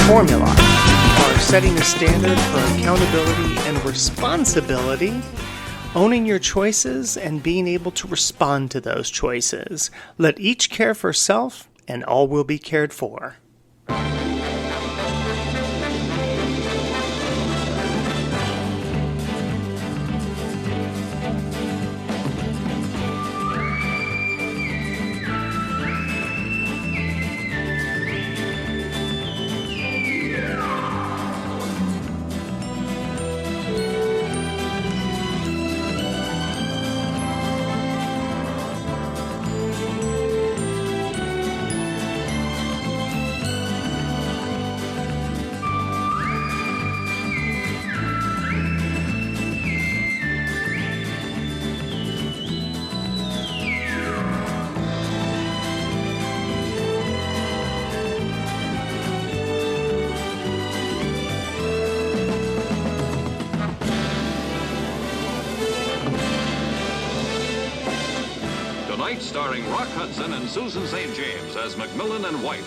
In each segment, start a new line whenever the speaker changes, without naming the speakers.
formula are setting a standard for accountability and responsibility, owning your choices, and being able to respond to those choices. Let each care for self, and all will be cared for.
Starring Rock Hudson and Susan St. James as Macmillan and White.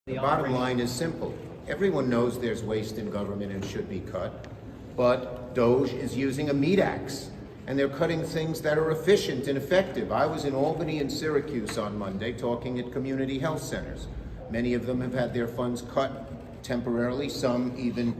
The bottom line is simple. Everyone knows there's waste in government and should be cut, but DOGE is using a meat axe, and they're cutting things that are efficient and effective. I was in Albany and Syracuse on Monday talking at community health centers. Many of them have had their funds cut temporarily, some even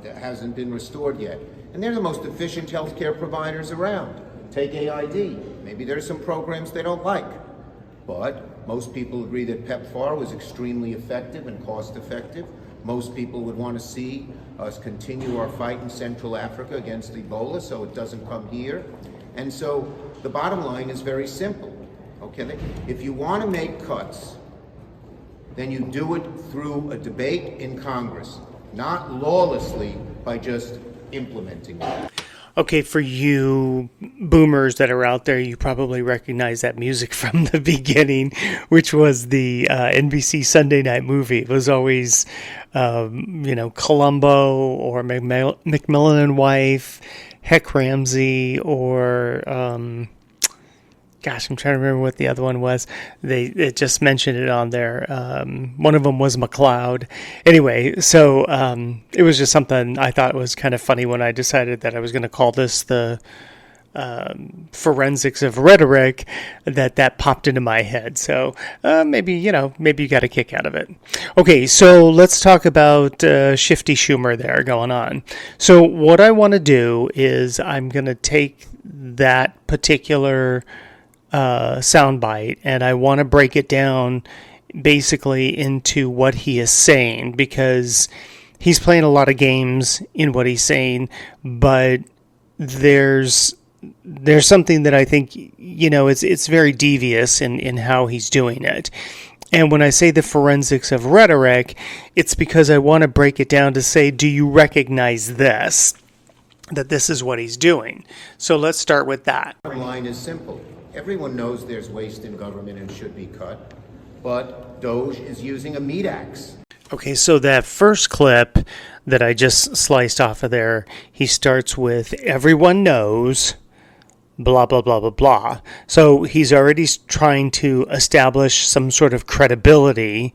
hasn't been restored yet. And they're the most efficient healthcare providers around. Take AID. Maybe there's some programs they don't like, but most people agree that PEPFAR was extremely effective and cost effective. Most people would want to see us continue our fight in Central Africa against Ebola so it doesn't come here. And so the bottom line is very simple, okay? If you want to make cuts, then you do it through a debate in Congress, not lawlessly by just implementing it.
Okay, for you boomers that are out there, you probably recognize that music from the beginning, which was the NBC Sunday night movie. It was always, Columbo or Macmillan and Wife, Heck Ramsey, or... I'm trying to remember what the other one was. They just mentioned it on there. One of them was McLeod. Anyway, so it was just something I thought was kind of funny when I decided that I was going to call this the forensics of rhetoric. That popped into my head. So maybe you got a kick out of it. Okay, so let's talk about Shifty Schumer there going on. So what I want to do is I'm going to take that particular soundbite, and I want to break it down basically into what he is saying, because he's playing a lot of games in what he's saying, but there's something that I think, it's very devious in how he's doing it. And when I say the forensics of rhetoric, it's because I want to break it down to say, do you recognize this? That this is what he's doing. So let's start with that.
The line is simple. Everyone knows there's waste in government and should be cut, but DOGE is using a meat axe.
Okay, so that first clip that I just sliced off of there, he starts with, everyone knows, blah, blah, blah, blah, blah. So he's already trying to establish some sort of credibility,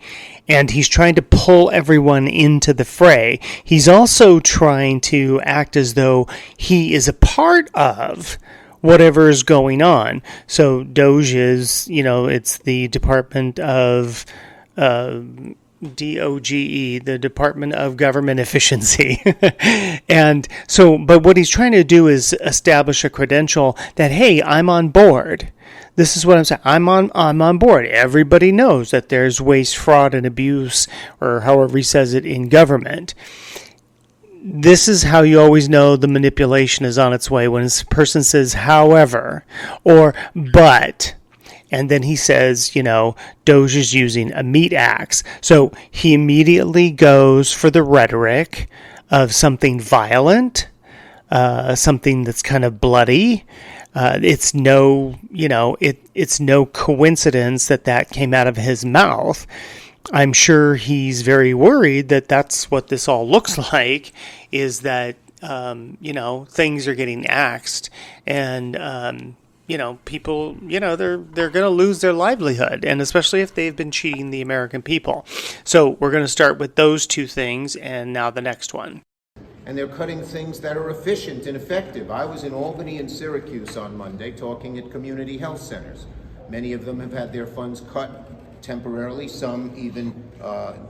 and he's trying to pull everyone into the fray. He's also trying to act as though he is a part of whatever is going on. So DOGE is, it's the Department of DOGE, the Department of Government Efficiency. And so, but what he's trying to do is establish a credential that, hey, I'm on board. This is what I'm saying. I'm on board. Everybody knows that there's waste, fraud, and abuse, or however he says it, in government. This is how you always know the manipulation is on its way, when a person says, however, or but, and then he says, DOGE is using a meat axe. So he immediately goes for the rhetoric of something violent, something that's kind of bloody. It's no coincidence that came out of his mouth. I'm sure he's very worried that that's what this all looks like, is that, things are getting axed, and people, they're going to lose their livelihood, and especially if they've been cheating the American people. So we're going to start with those two things, and now the next one.
And they're cutting things that are efficient and effective. I was in Albany and Syracuse on Monday talking at community health centers. Many of them have had their funds cut temporarily. Some even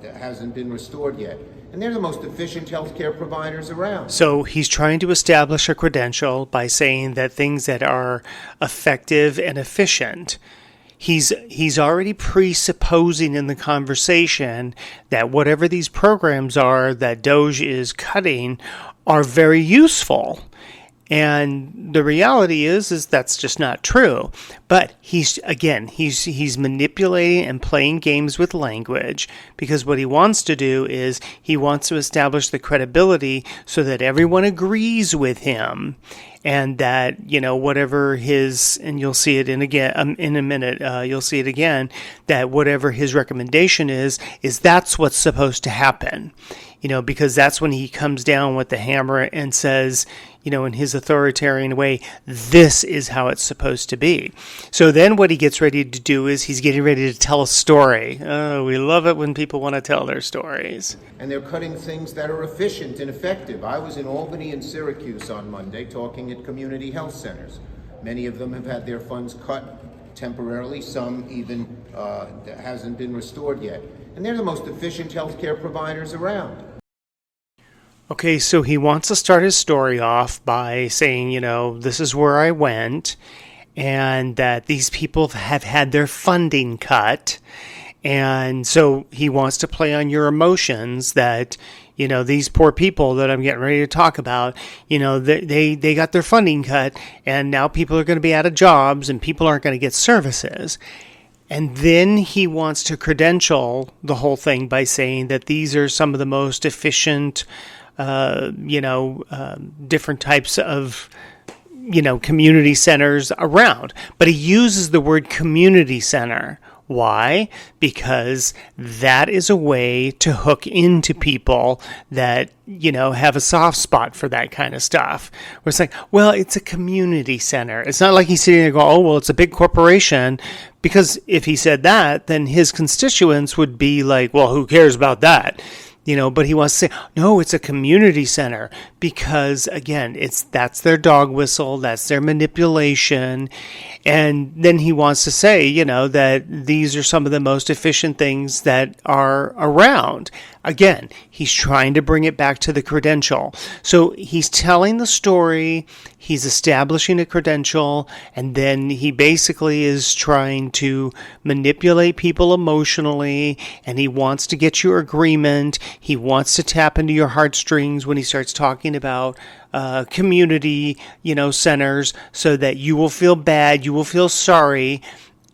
hasn't been restored yet. And they're the most efficient healthcare providers around.
So he's trying to establish a credential by saying that things that are effective and efficient, he's already presupposing in the conversation that whatever these programs are that Doge is cutting are very useful. And the reality is that's just not true. But he's manipulating and playing games with language, because what he wants to do is he wants to establish the credibility so that everyone agrees with him, and that, whatever his, and you'll see it in a minute, you'll see it again, that whatever his recommendation is that's what's supposed to happen. Because that's when he comes down with the hammer and says, in his authoritarian way, this is how it's supposed to be. So then what he gets ready to do is he's getting ready to tell a story. Oh, we love it when people want to tell their stories.
And they're cutting things that are efficient and effective. I was in Albany and Syracuse on Monday talking at community health centers. Many of them have had their funds cut temporarily. Some even hasn't been restored yet. And they're the most efficient healthcare providers around.
Okay, so he wants to start his story off by saying, this is where I went, and that these people have had their funding cut. And so he wants to play on your emotions that, these poor people that I'm getting ready to talk about, they got their funding cut, and now people are going to be out of jobs, and people aren't going to get services. And then he wants to credential the whole thing by saying that these are some of the most efficient different types of, community centers around. But he uses the word community center. Why? Because that is a way to hook into people that, have a soft spot for that kind of stuff. Where it's like, well, it's a community center. It's not like he's sitting there going, oh, well, it's a big corporation. Because if he said that, then his constituents would be like, well, who cares about that? But he wants to say, no, it's a community center, because again, that's their dog whistle, that's their manipulation. And then he wants to say, that these are some of the most efficient things that are around. Again, he's trying to bring it back to the credential. So he's telling the story, he's establishing a credential, and then he basically is trying to manipulate people emotionally, and he wants to get your agreement. He wants to tap into your heartstrings when he starts talking about community, centers, so that you will feel bad, you will feel sorry.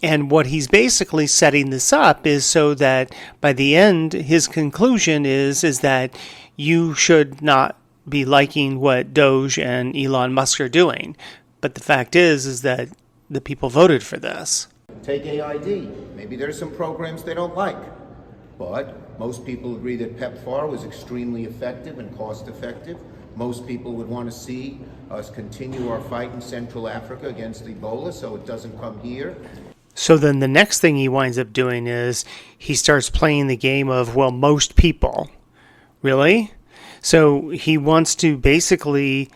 And what he's basically setting this up is so that by the end, his conclusion is that you should not be liking what Doge and Elon Musk are doing. But the fact is that the people voted for this.
Take AID. Maybe there's some programs they don't like. But most people agree that PEPFAR was extremely effective and cost effective. Most people would want to see us continue our fight in Central Africa against Ebola so it doesn't come here.
So then the next thing he winds up doing is he starts playing the game of, well, most people. Really? So he wants to basically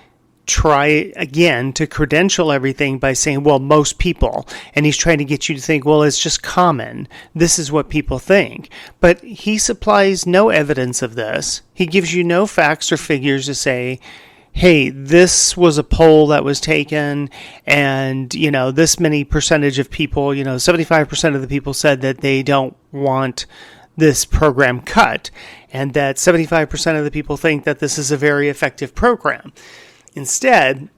try again to credential everything by saying, well, most people. And he's trying to get you to think, well, it's just common. This is what people think. But he supplies no evidence of this. He gives you no facts or figures to say, hey, this was a poll that was taken, and, this many percentage of people, 75% of the people said that they don't want this program cut, and that 75% of the people think that this is a very effective program. Instead,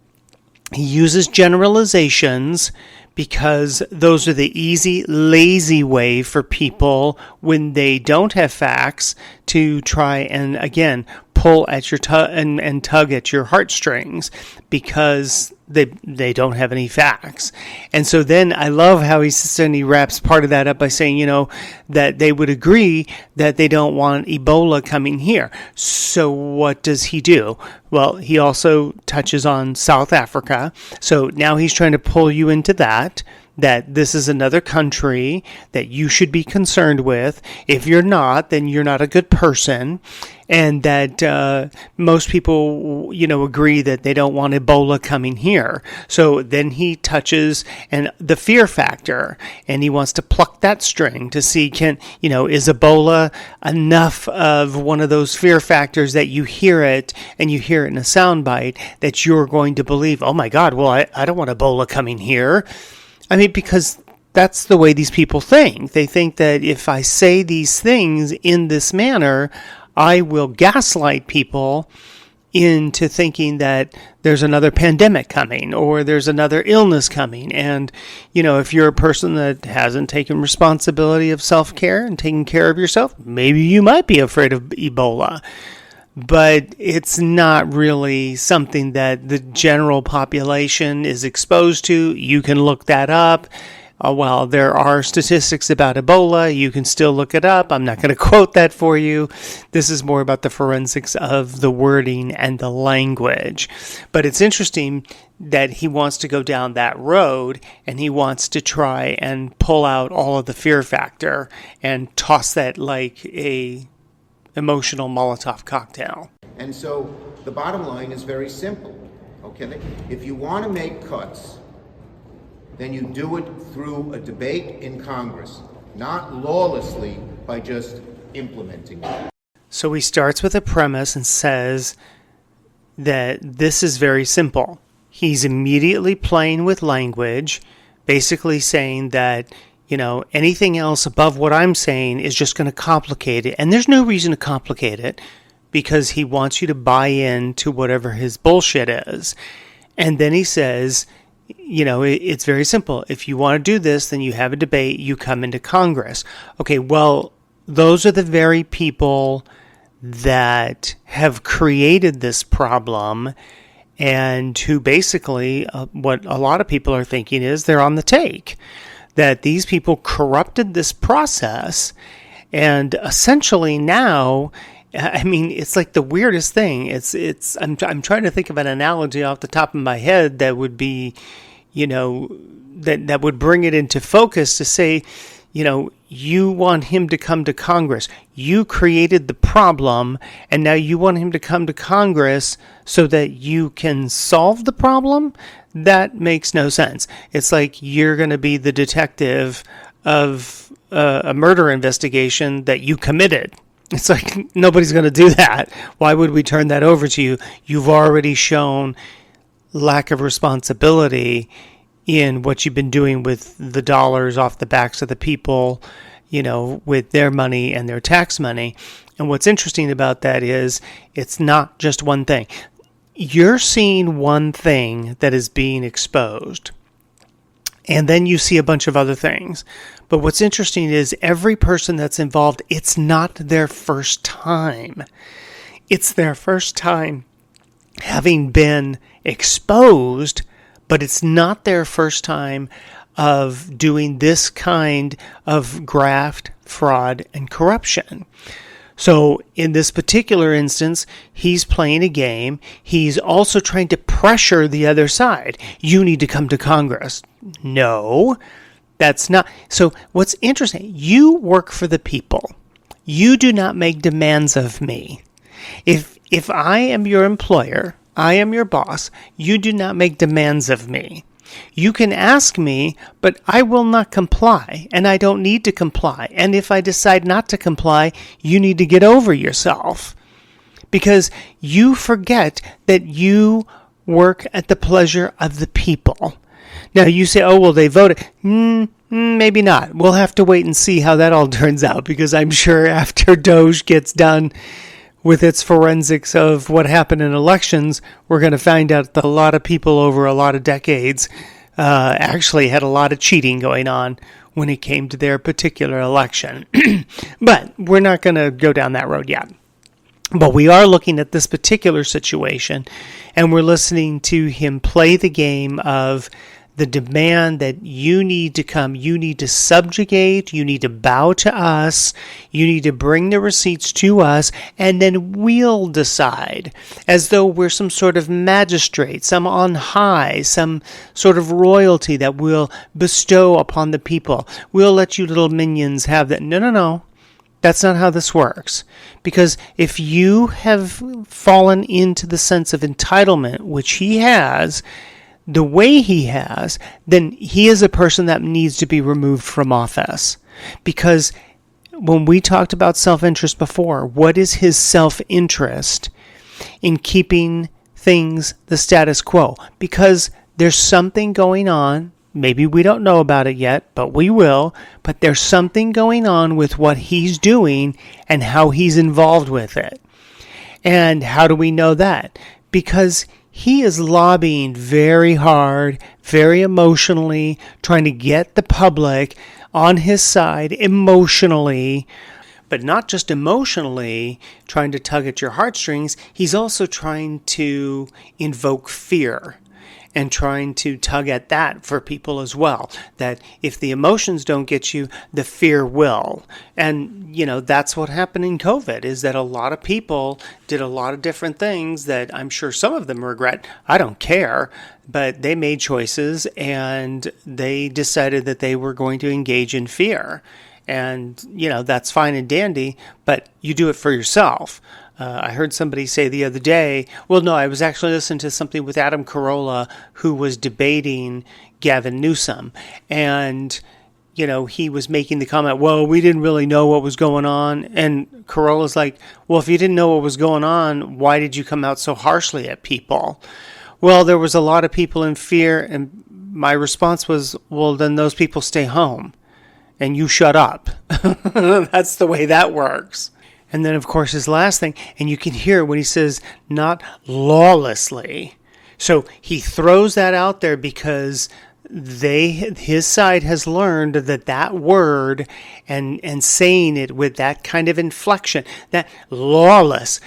he uses generalizations because those are the easy, lazy way for people when they don't have facts to try and, again, pull at your and tug at your heartstrings because they don't have any facts. And so then I love how he wraps part of that up by saying, that they would agree that they don't want Ebola coming here. So what does he do? Well, he also touches on South Africa. So now he's trying to pull you into that this is another country that you should be concerned with. If you're not, then you're not a good person. And that most people, agree that they don't want Ebola coming here. So then he touches and the fear factor, and he wants to pluck that string to see, is Ebola enough of one of those fear factors that you hear it, and you hear it in a soundbite, that you're going to believe, oh my God, well, I don't want Ebola coming here. I mean, because that's the way these people think. They think that if I say these things in this manner, I will gaslight people into thinking that there's another pandemic coming or there's another illness coming. And, if you're a person that hasn't taken responsibility of self-care and taking care of yourself, maybe you might be afraid of Ebola. But it's not really something that the general population is exposed to. You can look that up. While there are statistics about Ebola, you can still look it up. I'm not going to quote that for you. This is more about the forensics of the wording and the language. But it's interesting that he wants to go down that road, and he wants to try and pull out all of the fear factor and toss that like a emotional Molotov cocktail.
And so the bottom line is very simple, okay? If you want to make cuts, then you do it through a debate in Congress, not lawlessly by just implementing it.
So he starts with a premise and says that this is very simple. He's immediately playing with language, basically saying that anything else above what I'm saying is just going to complicate it. And there's no reason to complicate it because he wants you to buy into whatever his bullshit is. And then he says, it's very simple. If you want to do this, then you have a debate, you come into Congress. Okay, well, those are the very people that have created this problem and who basically, what a lot of people are thinking is they're on the take. That these people corrupted this process, and essentially now, I mean, it's like the weirdest thing. I'm trying to think of an analogy off the top of my head that would be, that would bring it into focus to say, you want him to come to Congress. You created the problem, and now you want him to come to Congress so that you can solve the problem? That makes no sense. It's like you're going to be the detective of a murder investigation that you committed. It's like nobody's going to do that. Why would we turn that over to you? You've already shown lack of responsibility in what you've been doing with the dollars off the backs of the people, with their money and their tax money. And what's interesting about that is it's not just one thing. You're seeing one thing that is being exposed, and then you see a bunch of other things. But what's interesting is every person that's involved, it's not their first time. It's their first time having been exposed, but it's not their first time of doing this kind of graft, fraud, and corruption. So in this particular instance, he's playing a game. He's also trying to pressure the other side. You need to come to Congress. No, that's not. So what's interesting, you work for the people. You do not make demands of me. If I am your employer, I am your boss, you do not make demands of me. You can ask me, but I will not comply, and I don't need to comply. And if I decide not to comply, you need to get over yourself. Because you forget that you work at the pleasure of the people. Now you say, oh, well, they voted. Maybe not. We'll have to wait and see how that all turns out, because I'm sure after Doge gets done with its forensics of what happened in elections, we're going to find out that a lot of people over a lot of decades actually had a lot of cheating going on when it came to their particular election. But we're not going to go down that road yet. But we are looking at this particular situation, and we're listening to him play the game of the demand that you need to come, you need to subjugate, you need to bow to us, you need to bring the receipts to us, and then we'll decide, as though we're some sort of magistrate, some on high, some sort of royalty that we'll bestow upon the people. We'll let you little minions have that. No. That's not how this works. Because if you have fallen into the sense of entitlement, which he has, the way he has, then he is a person that needs to be removed from office. Because when we talked about self-interest before, what is his self-interest in keeping things the status quo? Because there's something going on. Maybe we don't know about it yet, but we will. But there's something going on with what he's doing and how he's involved with it. And how do we know that? Because he is lobbying very hard, very emotionally, trying to get the public on his side emotionally, but not just emotionally trying to tug at your heartstrings. He's also trying to invoke fear and trying to tug at that for people as well. That if the emotions don't get you, the fear will. And, that's what happened in COVID, is that a lot of people did a lot of different things that I'm sure some of them regret. I don't care. But they made choices and they decided that they were going to engage in fear. And, that's fine and dandy, but you do it for yourself. I heard somebody say the other day, I was actually listening to something with Adam Carolla, who was debating Gavin Newsom. And, he was making the comment, we didn't really know what was going on. And Carolla's like, if you didn't know what was going on, why did you come out so harshly at people? Well, there was a lot of people in fear. And my response was, then those people stay home and you shut up. That's the way that works. And then, of course, his last thing, and you can hear when he says, not lawlessly. So he throws that out there because his side has learned that word and saying it with that kind of inflection, that lawless,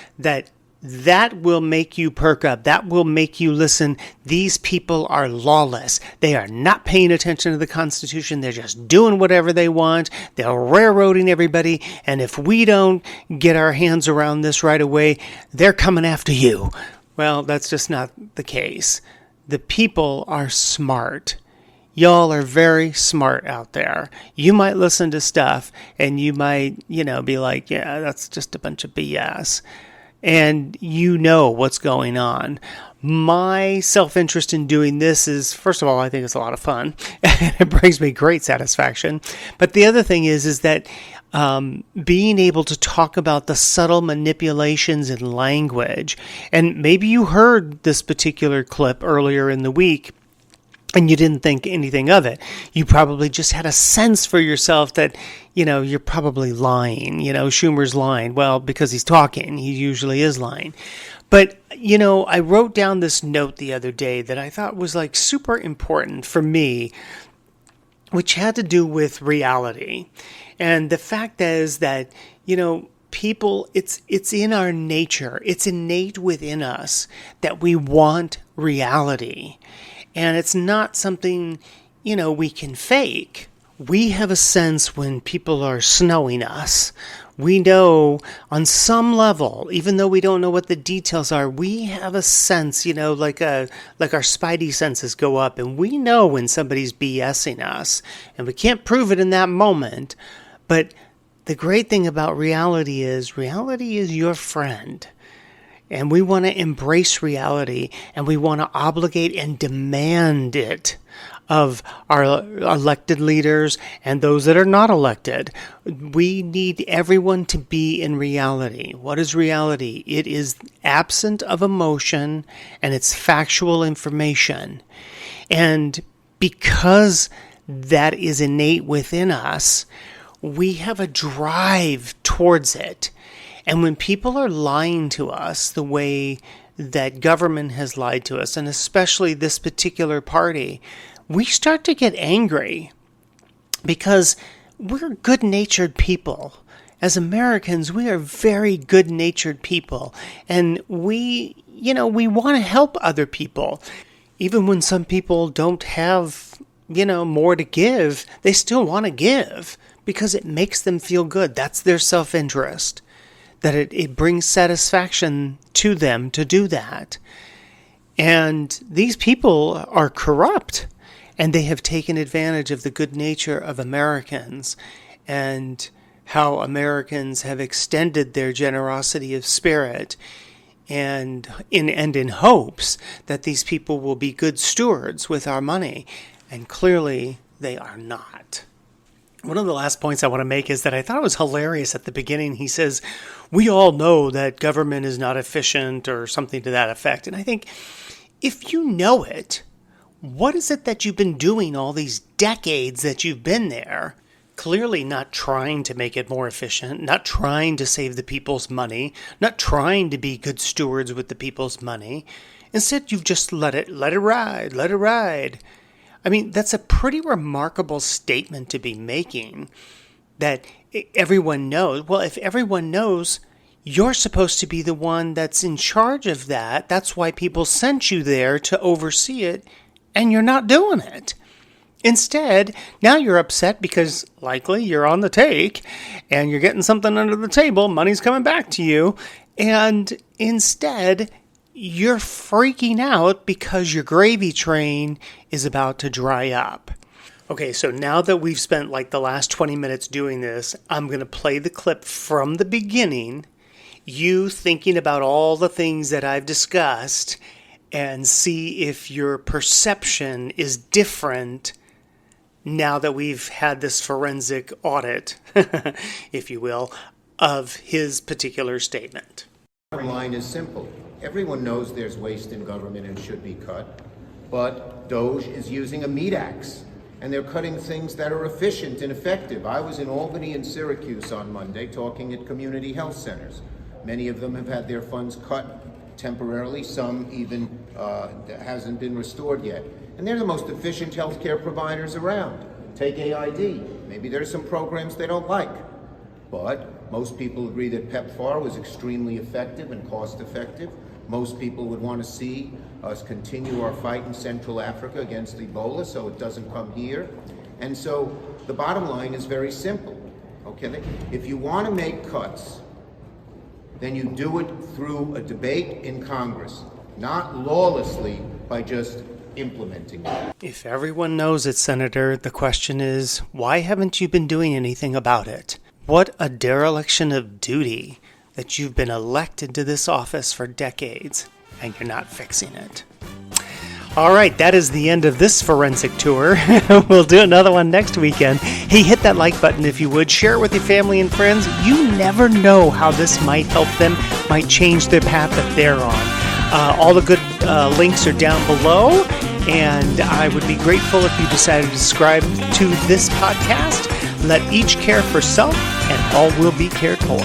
that will make you perk up. That will make you listen. These people are lawless. They are not paying attention to the Constitution. They're just doing whatever they want. They're railroading everybody. And if we don't get our hands around this right away, they're coming after you. Well, that's just not the case. The people are smart. Y'all are very smart out there. You might listen to stuff and you might, be like, yeah, that's just a bunch of BS. And you know what's going on. My self-interest in doing this is, first of all, I think it's a lot of fun. It brings me great satisfaction. But the other thing is that being able to talk about the subtle manipulations in language. And maybe you heard this particular clip earlier in the week, and you didn't think anything of it. You probably just had a sense for yourself that, you're probably lying. Schumer's lying. Well, because he's talking. He usually is lying. But, I wrote down this note the other day that I thought was super important for me, which had to do with reality. And the fact is that, people, it's in our nature. It's innate within us that we want reality. And it's not something, we can fake. We have a sense when people are snowing us. We know on some level, even though we don't know what the details are, we have a sense, like our spidey senses go up, and we know when somebody's BSing us. And we can't prove it in that moment. But the great thing about reality is your friend. And we want to embrace reality, and we want to obligate and demand it of our elected leaders and those that are not elected. We need everyone to be in reality. What is reality? It is absent of emotion, and it's factual information. And because that is innate within us, we have a drive towards it. And when people are lying to us the way that government has lied to us, and especially this particular party, we start to get angry. because we're good-natured people. As Americans, we are very good-natured people, and we want to help other people. Even when some people don't have, more to give, they still want to give because it makes them feel good. That's their self-interest, that it brings satisfaction to them to do that. And these people are corrupt, and they have taken advantage of the good nature of Americans and how Americans have extended their generosity of spirit and in hopes that these people will be good stewards with our money. And clearly they are not. One of the last points I want to make is that I thought it was hilarious at the beginning. He says, we all know that government is not efficient or something to that effect. And I think, if you know it, what is it that you've been doing all these decades that you've been there? Clearly not trying to make it more efficient, not trying to save the people's money, not trying to be good stewards with the people's money. Instead, you've just let it ride. I mean, that's a pretty remarkable statement to be making, that everyone knows. Well, if everyone knows, you're supposed to be the one that's in charge of that. That's why people sent you there to oversee it, and you're not doing it. Instead, now you're upset because likely you're on the take, and you're getting something under the table, money's coming back to you, and instead you're freaking out because your gravy train is about to dry up. Okay, so now that we've spent like the last 20 minutes doing this, I'm going to play the clip from the beginning, you thinking about all the things that I've discussed, and see if your perception is different now that we've had this forensic audit, if you will, of his particular statement.
The bottom line is simple. Everyone knows there's waste in government and should be cut, but Doge is using a meat axe, and they're cutting things that are efficient and effective. I was in Albany and Syracuse on Monday talking at community health centers. Many of them have had their funds cut temporarily. Some even hasn't been restored yet. And they're the most efficient healthcare providers around. Take AID. Maybe there's some programs they don't like. But most people agree that PEPFAR was extremely effective and cost-effective. Most people would want to see us continue our fight in Central Africa against Ebola so it doesn't come here. And so the bottom line is very simple. Okay? If you want to make cuts, then you do it through a debate in Congress, not lawlessly by just implementing it.
If everyone knows it, Senator, the question is, why haven't you been doing anything about it? What a dereliction of duty that you've been elected to this office for decades and you're not fixing it. All right, that is the end of this forensic tour. We'll do another one next weekend. Hey, hit that like button if you would. Share it with your family and friends. You never know how this might help them, might change their path that they're on. All the good links are down below, and I would be grateful if you decided to subscribe to this podcast. Let each care for self, and all will be cared for.